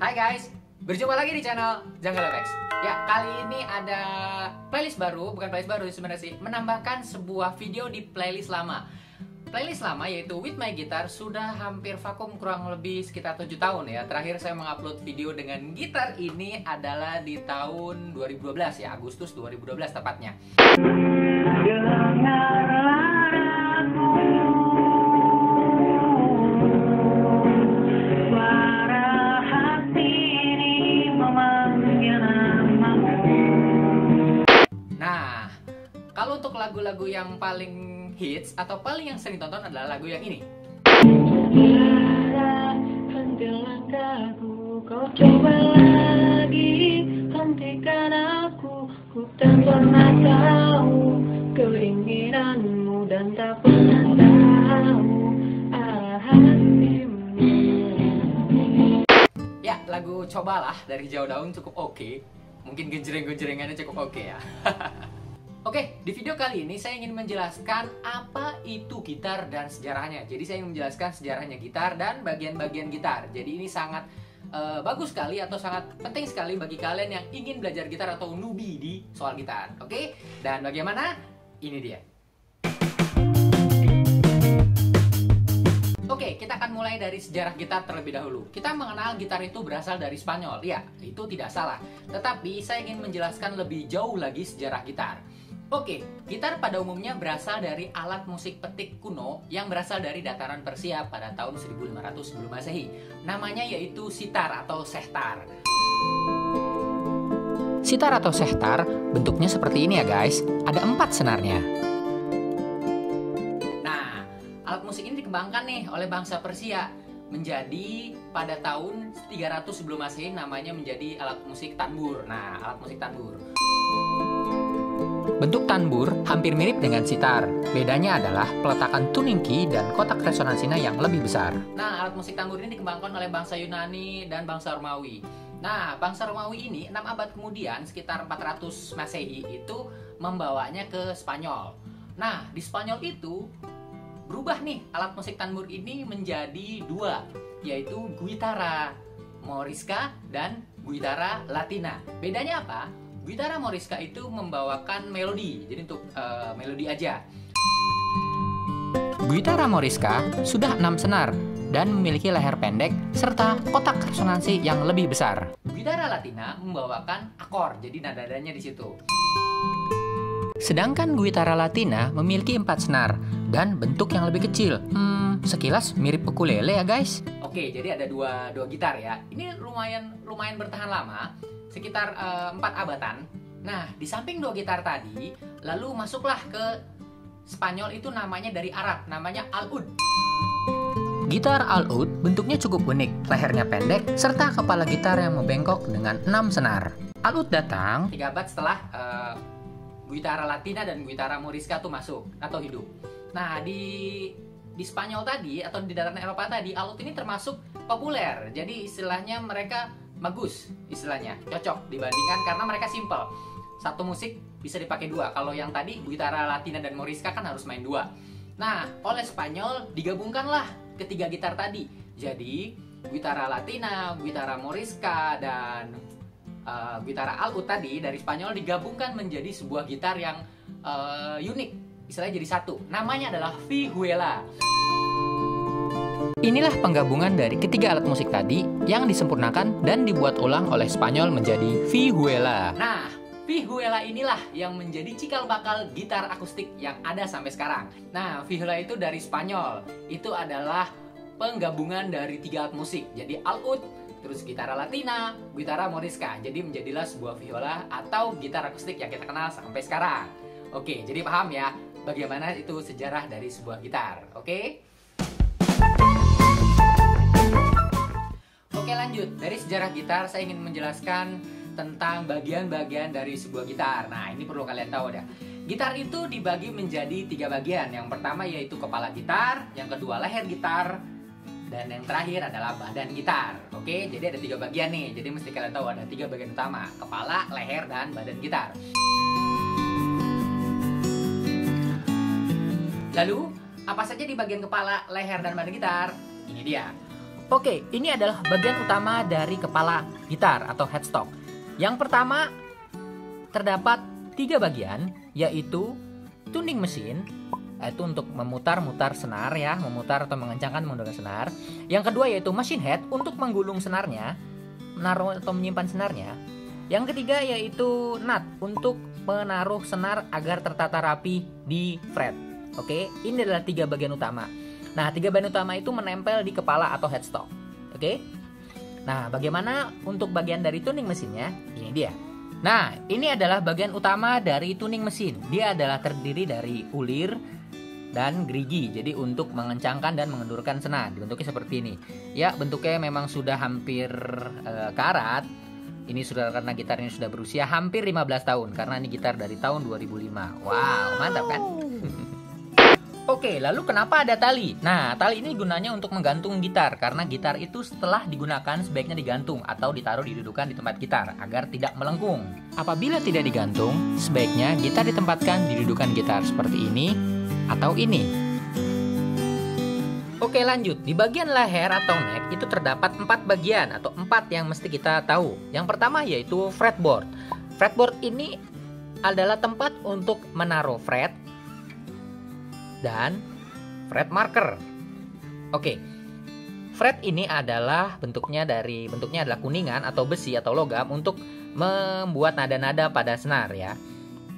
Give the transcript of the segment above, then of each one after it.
Hai guys, berjumpa lagi di channel Jungle FX. Ya, kali ini ada playlist baru, bukan playlist baru sebenarnya sih, menambahkan sebuah video di playlist lama. Playlist lama yaitu With My Guitar sudah hampir vakum kurang lebih sekitar 7 tahun ya. Terakhir saya mengupload video dengan gitar ini adalah di tahun 2012 ya, Agustus 2012 tepatnya. Nah, kalau untuk lagu-lagu yang paling hits atau paling yang sering tonton adalah lagu yang ini. Henti langkahku, kau coba lagi hentikan aku. Ku tak pernah tahu keinginanmu dan tak pernah tahu arah hatimu. Ya, lagu Cobalah dari Jauh Daun cukup oke. Mungkin genjreng-genjrengannya cukup oke ya. Oke, di video kali ini saya ingin menjelaskan apa itu gitar dan sejarahnya. Jadi saya ingin menjelaskan sejarahnya gitar dan bagian-bagian gitar. Jadi ini sangat bagus sekali atau sangat penting sekali bagi kalian yang ingin belajar gitar atau newbie di soal gitar. Oke, dan bagaimana? Ini dia. Oke, kita akan mulai dari sejarah gitar terlebih dahulu. Kita mengenal gitar itu berasal dari Spanyol. Ya, itu tidak salah. Tetapi saya ingin menjelaskan lebih jauh lagi sejarah gitar. Oke, gitar pada umumnya berasal dari alat musik petik kuno yang berasal dari dataran Persia pada tahun 1500 sebelum Masehi. Namanya yaitu sitar atau sehtar. Sitar atau sehtar bentuknya seperti ini ya guys. Ada 4 senarnya. Nah, alat musik ini dikembangkan nih oleh bangsa Persia menjadi pada tahun 300 sebelum Masehi namanya menjadi alat musik tanbur. Nah, alat musik tanbur. Bentuk tanbur hampir mirip dengan sitar. Bedanya adalah peletakan tuning key dan kotak resonansinya yang lebih besar. Nah, alat musik tanbur ini dikembangkan oleh bangsa Yunani dan bangsa Romawi. Nah, bangsa Romawi ini 6 abad kemudian, sekitar 400 Masehi, itu membawanya ke Spanyol. Nah, di Spanyol itu berubah nih alat musik tanbur ini menjadi 2, yaitu guitarra morisca dan guitarra latina. Bedanya apa? Guitarra morisca itu membawakan melodi, jadi untuk melodi aja. Guitarra morisca sudah 6 senar dan memiliki leher pendek serta kotak resonansi yang lebih besar. Guitarra latina membawakan akor, jadi nada-nadanya di situ. Sedangkan guitarra latina memiliki 4 senar dan bentuk yang lebih kecil. Sekilas mirip ukulele ya guys. Oke, jadi ada dua gitar ya. Ini lumayan bertahan lama, sekitar 4 abatan. Nah, di samping 2 gitar tadi, lalu masuklah ke Spanyol itu namanya dari Arab, namanya alud. Gitar alud bentuknya cukup unik, lehernya pendek, serta kepala gitar yang membengkok dengan 6 senar. Alud datang 3 abad setelah guitarra latina dan guitarra morisca tuh masuk atau hidup. Nah, di Spanyol tadi atau di dataran Eropa tadi, alud ini termasuk populer. Jadi istilahnya mereka bagus, istilahnya cocok dibandingkan karena mereka simple. Satu musik bisa dipakai 2. Kalau yang tadi guitarra latina dan morisca kan harus main 2. Nah, oleh Spanyol digabungkanlah ketiga gitar tadi. Jadi guitarra latina, guitarra morisca dan guitarra alud tadi dari Spanyol digabungkan menjadi sebuah gitar yang unik. Istilahnya jadi satu. Namanya adalah vihuela. Inilah penggabungan dari ketiga alat musik tadi yang disempurnakan dan dibuat ulang oleh Spanyol menjadi vihuela. Nah, vihuela inilah yang menjadi cikal bakal gitar akustik yang ada sampai sekarang. Nah, vihuela itu dari Spanyol. Itu adalah penggabungan dari 3 alat musik. Jadi alud, terus gitarra latina, gitarra morisca. Jadi menjadilah sebuah viola atau gitar akustik yang kita kenal sampai sekarang. Oke, jadi paham ya bagaimana itu sejarah dari sebuah gitar. Oke? Oke, lanjut. Dari sejarah gitar saya ingin menjelaskan tentang bagian-bagian dari sebuah gitar. Nah, ini perlu kalian tahu ya. Gitar itu dibagi menjadi 3 bagian. Yang pertama yaitu kepala gitar, yang kedua leher gitar, dan yang terakhir adalah badan gitar. Oke, jadi ada 3 bagian nih. Jadi mesti kalian tahu ada 3 bagian utama: kepala, leher, dan badan gitar. Lalu, apa saja di bagian kepala, leher, dan badan gitar? Ini dia. Oke, ini adalah bagian utama dari kepala gitar atau headstock. Yang pertama, terdapat 3 bagian, yaitu tuning mesin, yaitu untuk memutar-mutar senar ya, memutar atau mengencangkan menggunakan senar. Yang kedua yaitu machine head untuk menggulung senarnya, menaruh atau menyimpan senarnya. Yang ketiga yaitu nut untuk menaruh senar agar tertata rapi di fret. Oke, ini adalah 3 bagian utama. Nah, 3 bagian utama itu menempel di kepala atau headstock. Oke. Nah, bagaimana untuk bagian dari tuning mesinnya? Ini dia. Nah, ini adalah bagian utama dari tuning mesin. Dia adalah terdiri dari ulir dan gerigi. Jadi untuk mengencangkan dan mengendurkan senar. Bentuknya seperti ini. Ya, bentuknya memang sudah hampir karat. Ini sudah karena gitar ini sudah berusia hampir 15 tahun. Karena ini gitar dari tahun 2005. Wow, mantap kan? Oke, lalu kenapa ada tali? Nah, tali ini gunanya untuk menggantung gitar. Karena gitar itu setelah digunakan sebaiknya digantung atau ditaruh didudukan di tempat gitar agar tidak melengkung. Apabila tidak digantung, sebaiknya gitar ditempatkan di dudukan gitar seperti ini atau ini. Oke, lanjut. Di bagian leher atau neck itu terdapat 4 bagian atau 4 yang mesti kita tahu. Yang pertama yaitu fretboard. Fretboard ini adalah tempat untuk menaruh fret dan fret marker. Oke. Fret ini adalah bentuknya adalah kuningan atau besi atau logam untuk membuat nada-nada pada senar ya.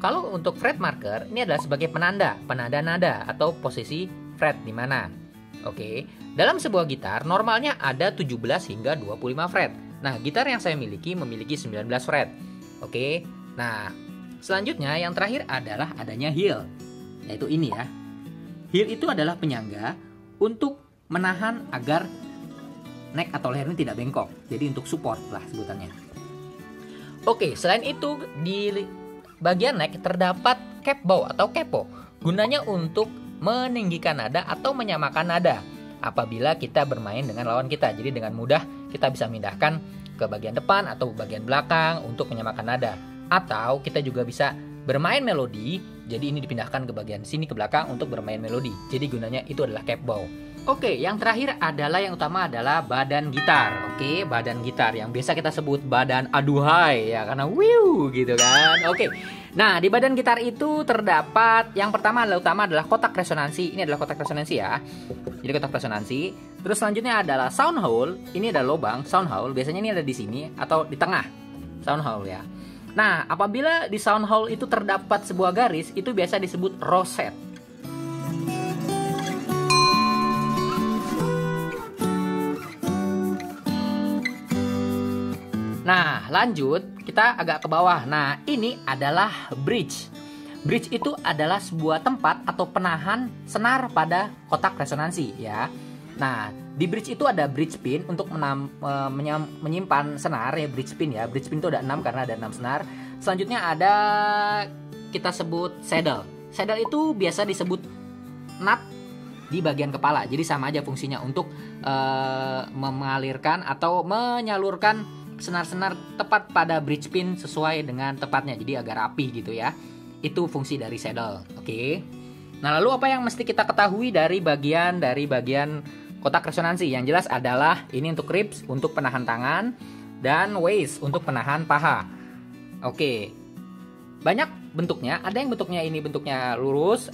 Kalau untuk fret marker ini adalah sebagai penanda nada atau posisi fret di mana. Oke. Dalam sebuah gitar normalnya ada 17 hingga 25 fret. Nah, gitar yang saya memiliki 19 fret. Oke. Nah, selanjutnya yang terakhir adalah adanya heel. Yaitu ini ya. Heel itu adalah penyangga untuk menahan agar neck atau leher ini tidak bengkok. Jadi untuk support lah sebutannya. Oke, selain itu di bagian neck terdapat cap bow atau kepo. Gunanya untuk meninggikan nada atau menyamakan nada apabila kita bermain dengan lawan kita. Jadi dengan mudah kita bisa memindahkan ke bagian depan atau bagian belakang untuk menyamakan nada. Atau kita juga bisa bermain melodi, jadi ini dipindahkan ke bagian sini ke belakang untuk bermain melodi. Jadi gunanya itu adalah cap bow. Oke, yang terakhir adalah yang utama adalah badan gitar. Oke, badan gitar yang biasa kita sebut badan aduhai ya, karena wiu gitu kan. Oke. Nah, di badan gitar itu terdapat yang pertama adalah kotak resonansi. Ini adalah kotak resonansi ya. Jadi kotak resonansi. Terus selanjutnya adalah sound hole. Ini ada lubang sound hole. Biasanya ini ada di sini atau di tengah. Sound hole ya. Nah, apabila di sound hole itu terdapat sebuah garis, itu biasa disebut rosette. Nah, lanjut, kita agak ke bawah. Nah, ini adalah bridge. Bridge itu adalah sebuah tempat atau penahan senar pada kotak resonansi ya. Nah, di bridge itu ada bridge pin untuk menyimpan senar ya, bridge pin ya. Bridge pin itu ada 6 karena ada 6 senar. Selanjutnya ada kita sebut saddle. Saddle itu biasa disebut nut di bagian kepala. Jadi sama aja fungsinya untuk mengalirkan atau menyalurkan senar-senar tepat pada bridge pin sesuai dengan tepatnya. Jadi agar rapi gitu ya. Itu fungsi dari saddle. Oke. Nah, lalu apa yang mesti kita ketahui dari bagian kotak resonansi? Yang jelas adalah ini untuk ribs untuk penahan tangan dan waist untuk penahan paha. Oke. Banyak bentuknya, ada yang bentuknya ini bentuknya lurus.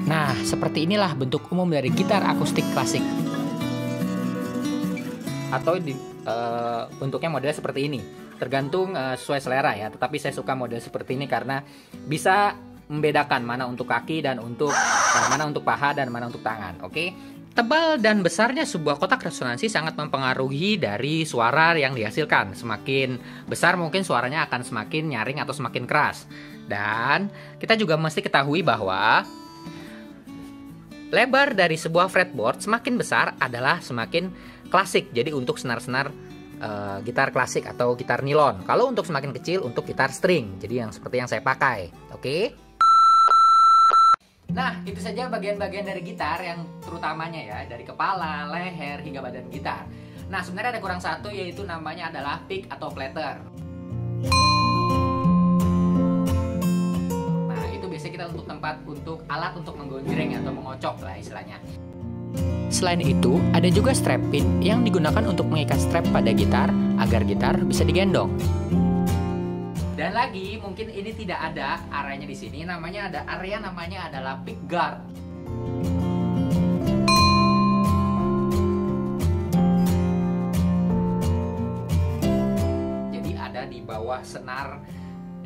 Nah, seperti inilah bentuk umum dari gitar akustik klasik. Atau bentuknya model seperti ini. Tergantung sesuai selera ya, tetapi saya suka model seperti ini karena bisa membedakan mana untuk kaki dan mana untuk paha dan mana untuk tangan. Oke. Tebal dan besarnya sebuah kotak resonansi sangat mempengaruhi dari suara yang dihasilkan. Semakin besar mungkin suaranya akan semakin nyaring atau semakin keras. Dan kita juga mesti ketahui bahwa lebar dari sebuah fretboard semakin besar adalah semakin klasik. Jadi untuk senar-senar gitar klasik atau gitar nilon. Kalau untuk semakin kecil untuk gitar string. Jadi yang seperti yang saya pakai. Oke. Nah, itu saja bagian-bagian dari gitar yang terutamanya ya, dari kepala, leher, hingga badan gitar. Nah, sebenarnya ada kurang satu, yaitu namanya adalah pick atau flatter. Nah, itu biasanya kita untuk tempat untuk alat untuk menggonjreng atau mengocok lah istilahnya. Selain itu, ada juga strap pin yang digunakan untuk mengikat strap pada gitar agar gitar bisa digendong. Dan lagi, mungkin ini tidak ada areanya di sini, namanya adalah pick guard. Jadi ada di bawah senar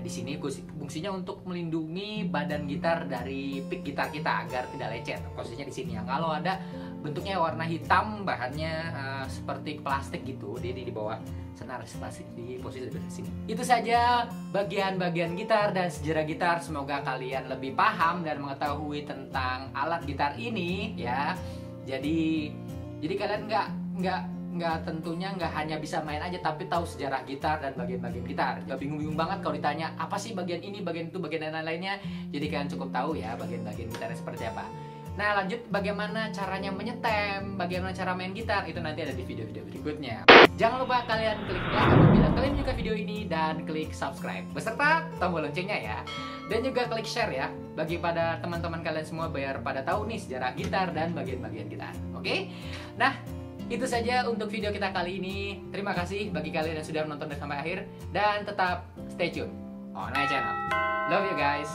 di sini, fungsinya untuk melindungi badan gitar dari pick gitar kita agar tidak lecet. Posisinya di sini ya. Kalau ada bentuknya warna hitam, bahannya seperti plastik gitu, jadi di bawah senar plastik di posisi di sini. Itu saja bagian-bagian gitar dan sejarah gitar. Semoga kalian lebih paham dan mengetahui tentang alat gitar ini ya. Jadi kalian tentunya nggak hanya bisa main aja, tapi tahu sejarah gitar dan bagian-bagian gitar. Gak bingung-bingung banget kalau ditanya apa sih bagian ini, bagian itu, bagian lain-lainnya. Jadi kalian cukup tahu ya bagian-bagian gitarnya seperti apa. Nah, lanjut bagaimana caranya menyetem, bagaimana cara main gitar, itu nanti ada di video-video berikutnya. Jangan lupa kalian klik like apabila kalian menyukai video ini dan klik subscribe beserta tombol loncengnya ya. Dan juga klik share ya, bagi pada teman-teman kalian semua biar pada tahu nih sejarah gitar dan bagian-bagian gitar. Oke? Nah, itu saja untuk video kita kali ini. Terima kasih bagi kalian yang sudah menonton sampai akhir dan tetap stay tune on my channel. Love you guys.